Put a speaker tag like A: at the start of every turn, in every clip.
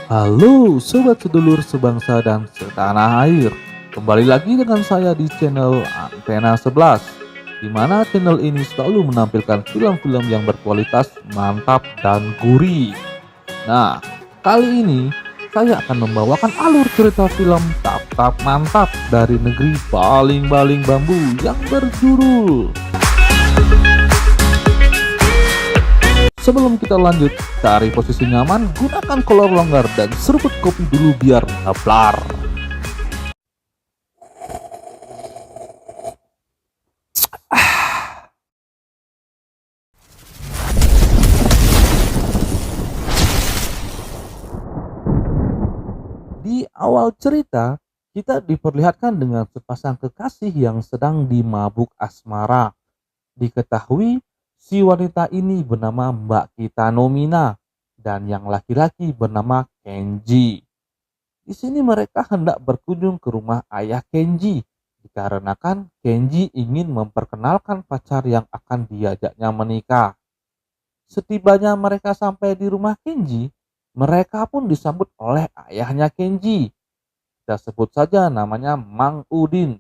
A: Halo sobat sedulur sebangsa dan setanah air. Kembali lagi dengan saya di channel Antena 11, di mana channel ini selalu menampilkan film-film yang berkualitas mantap dan gurih. Nah, kali ini saya akan membawakan alur cerita film Tap Mantap dari negeri Baling-Baling Bambu yang berjudul. Sebelum kita lanjut, cari posisi nyaman, gunakan kolor longgar, dan seruput kopi dulu biar ngeplar. Di awal cerita, kita diperlihatkan dengan sepasang kekasih yang sedang dimabuk asmara. Diketahui si wanita ini bernama Mbak Kitanomina dan yang laki-laki bernama Kenji. Di sini mereka hendak berkunjung ke rumah ayah Kenji dikarenakan Kenji ingin memperkenalkan pacar yang akan diajaknya menikah. Setibanya mereka sampai di rumah Kenji, mereka pun disambut oleh ayahnya Kenji. Kita sebut saja namanya Mang Udin.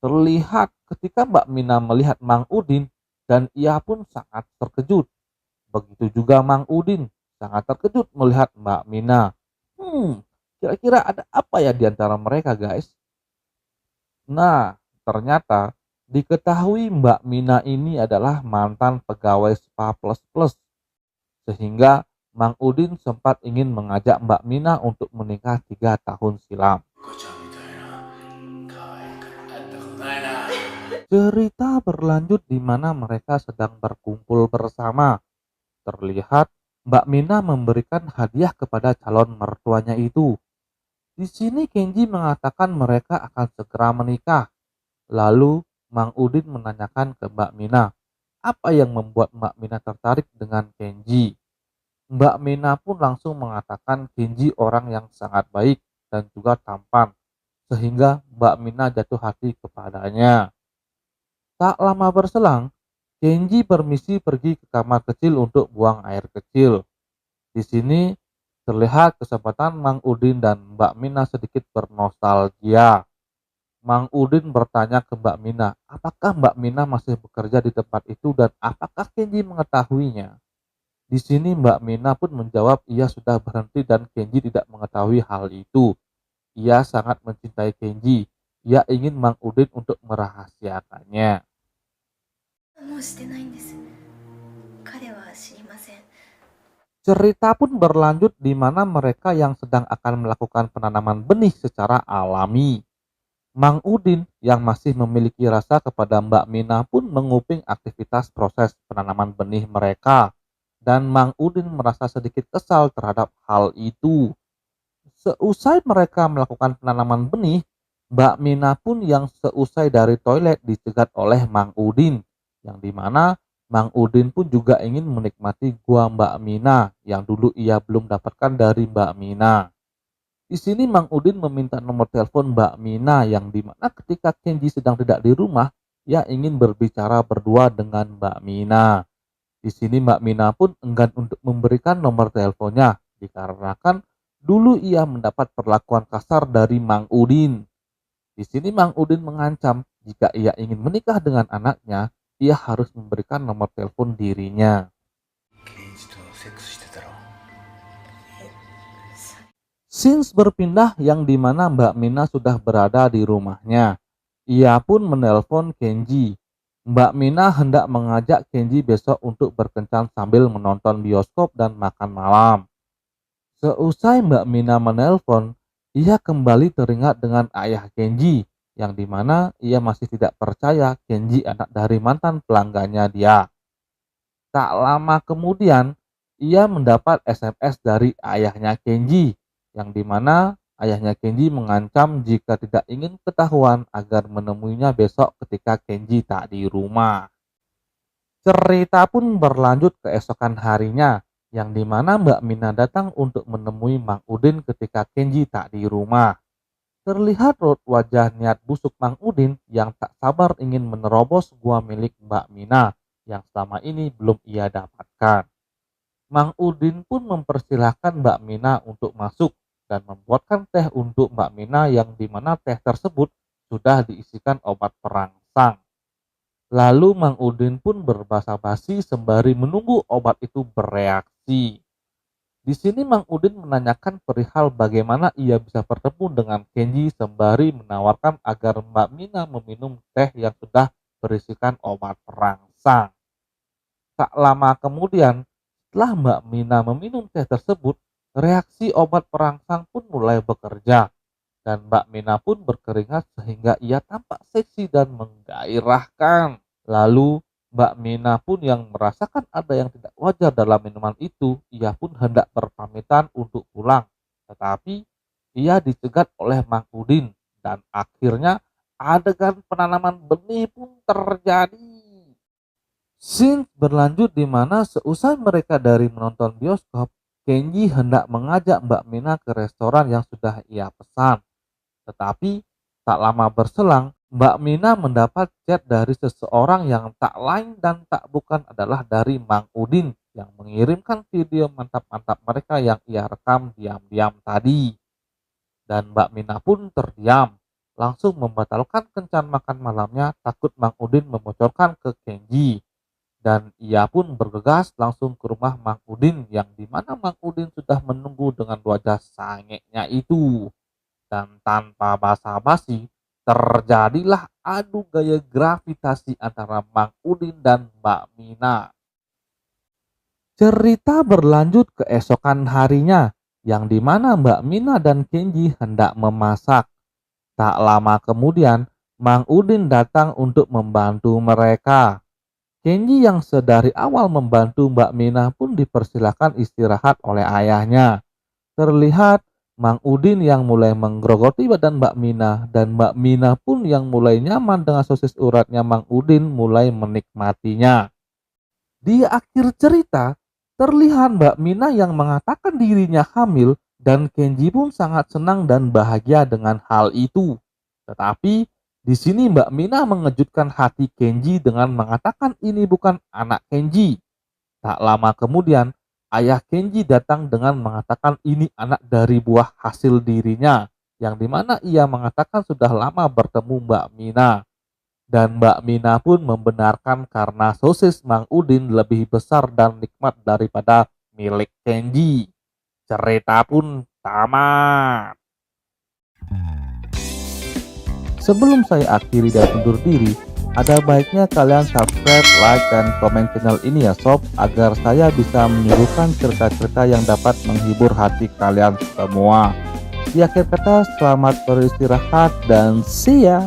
A: Terlihat ketika Mbak Mina melihat Mang Udin dan ia pun sangat terkejut. Begitu juga Mang Udin sangat terkejut melihat Mbak Mina. Kira-kira ada apa ya di antara mereka, guys? Nah, ternyata diketahui Mbak Mina ini adalah mantan pegawai Spa Plus Plus. Sehingga Mang Udin sempat ingin mengajak Mbak Mina untuk menikah 3 tahun silam. Cerita berlanjut di mana mereka sedang berkumpul bersama. Terlihat Mbak Mina memberikan hadiah kepada calon mertuanya itu. Di sini Kenji mengatakan mereka akan segera menikah. Lalu Mang Udin menanyakan ke Mbak Mina, apa yang membuat Mbak Mina tertarik dengan Kenji. Mbak Mina pun langsung mengatakan Kenji orang yang sangat baik dan juga tampan, sehingga Mbak Mina jatuh hati kepadanya. Tak lama berselang, Kenji permisi pergi ke kamar kecil untuk buang air kecil. Di sini terlihat kesempatan Mang Udin dan Mbak Mina sedikit bernostalgia. Mang Udin bertanya ke Mbak Mina, apakah Mbak Mina masih bekerja di tempat itu dan apakah Kenji mengetahuinya? Di sini Mbak Mina pun menjawab ia sudah berhenti dan Kenji tidak mengetahui hal itu. Ia sangat mencintai Kenji. Ia ingin Mang Udin untuk merahasiakannya. Cerita pun berlanjut di mana mereka yang sedang akan melakukan penanaman benih secara alami. Mang Udin yang masih memiliki rasa kepada Mbak Mina pun menguping aktivitas proses penanaman benih mereka. Dan Mang Udin merasa sedikit kesal terhadap hal itu. Seusai mereka melakukan penanaman benih, Mbak Mina pun yang seusai dari toilet dicegat oleh Mang Udin, yang dimana Mang Udin pun juga ingin menikmati gua Mbak Mina yang dulu ia belum dapatkan dari Mbak Mina. Di sini Mang Udin meminta nomor telepon Mbak Mina yang dimana ketika Kenji sedang tidak di rumah, ia ingin berbicara berdua dengan Mbak Mina. Di sini Mbak Mina pun enggan untuk memberikan nomor teleponnya dikarenakan dulu ia mendapat perlakuan kasar dari Mang Udin. Di sini Mang Udin mengancam jika ia ingin menikah dengan anaknya, ia harus memberikan nomor telepon dirinya. Scenes berpindah yang dimana Mbak Mina sudah berada di rumahnya. Ia pun menelpon Kenji. Mbak Mina hendak mengajak Kenji besok untuk berkencan sambil menonton bioskop dan makan malam. Seusai Mbak Mina menelpon, ia kembali teringat dengan ayah Kenji, yang dimana ia masih tidak percaya Kenji anak dari mantan pelanggannya dia. Tak lama kemudian, ia mendapat SMS dari ayahnya Kenji, yang dimana ayahnya Kenji mengancam jika tidak ingin ketahuan agar menemuinya besok ketika Kenji tak di rumah. Cerita pun berlanjut keesokan harinya, yang dimana Mbak Mina datang untuk menemui Mang Udin ketika Kenji tak di rumah. Terlihat raut wajah niat busuk Mang Udin yang tak sabar ingin menerobos gua milik Mbak Mina yang selama ini belum ia dapatkan. Mang Udin pun mempersilahkan Mbak Mina untuk masuk dan membuatkan teh untuk Mbak Mina yang dimana teh tersebut sudah diisikan obat perangsang. Lalu Mang Udin pun berbasa-basi sembari menunggu obat itu bereaksi. Di sini Mang Udin menanyakan perihal bagaimana ia bisa bertemu dengan Kenji sembari menawarkan agar Mbak Mina meminum teh yang sudah berisikan obat perangsang. Tak lama kemudian, setelah Mbak Mina meminum teh tersebut, reaksi obat perangsang pun mulai bekerja dan Mbak Mina pun berkeringat sehingga ia tampak seksi dan menggairahkan. Lalu Mbak Mina pun yang merasakan ada yang tidak wajar dalam minuman itu, ia pun hendak berpamitan untuk pulang. Tetapi ia dicegat oleh Mang Udin dan akhirnya adegan penanaman benih pun terjadi. Scene berlanjut di mana seusai mereka dari menonton bioskop, Kenji hendak mengajak Mbak Mina ke restoran yang sudah ia pesan. Tetapi tak lama berselang, Mbak Mina mendapat chat dari seseorang yang tak lain dan tak bukan adalah dari Mang Udin yang mengirimkan video mantap-mantap mereka yang ia rekam diam-diam tadi. Dan Mbak Mina pun terdiam, langsung membatalkan kencan makan malamnya takut Mang Udin membocorkan ke Kenji. Dan ia pun bergegas langsung ke rumah Mang Udin yang dimana Mang Udin sudah menunggu dengan wajah sangenya itu. Dan tanpa basa-basi, terjadilah adu gaya gravitasi antara Mang Udin dan Mbak Mina. Cerita berlanjut keesokan harinya, yang dimana Mbak Mina dan Kenji hendak memasak. Tak lama kemudian, Mang Udin datang untuk membantu mereka. Kenji yang sedari awal membantu Mbak Mina pun dipersilakan istirahat oleh ayahnya. Terlihat Mang Udin yang mulai menggerogoti badan Mbak Mina dan Mbak Mina pun yang mulai nyaman dengan sosis uratnya Mang Udin mulai menikmatinya. Di akhir cerita, terlihat Mbak Mina yang mengatakan dirinya hamil dan Kenji pun sangat senang dan bahagia dengan hal itu. Tetapi di sini Mbak Mina mengejutkan hati Kenji dengan mengatakan ini bukan anak Kenji. Tak lama kemudian, ayah Kenji datang dengan mengatakan ini anak dari buah hasil dirinya, yang dimana ia mengatakan sudah lama bertemu Mbak Mina. Dan Mbak Mina pun membenarkan karena sosis Mang Udin lebih besar dan nikmat daripada milik Kenji. Cerita pun tamat. Sebelum saya akhiri dan undur diri, ada baiknya kalian subscribe, like, dan komen channel ini ya sob, agar saya bisa menyuguhkan cerita-cerita yang dapat menghibur hati kalian semua. Di akhir kata, selamat beristirahat dan see ya.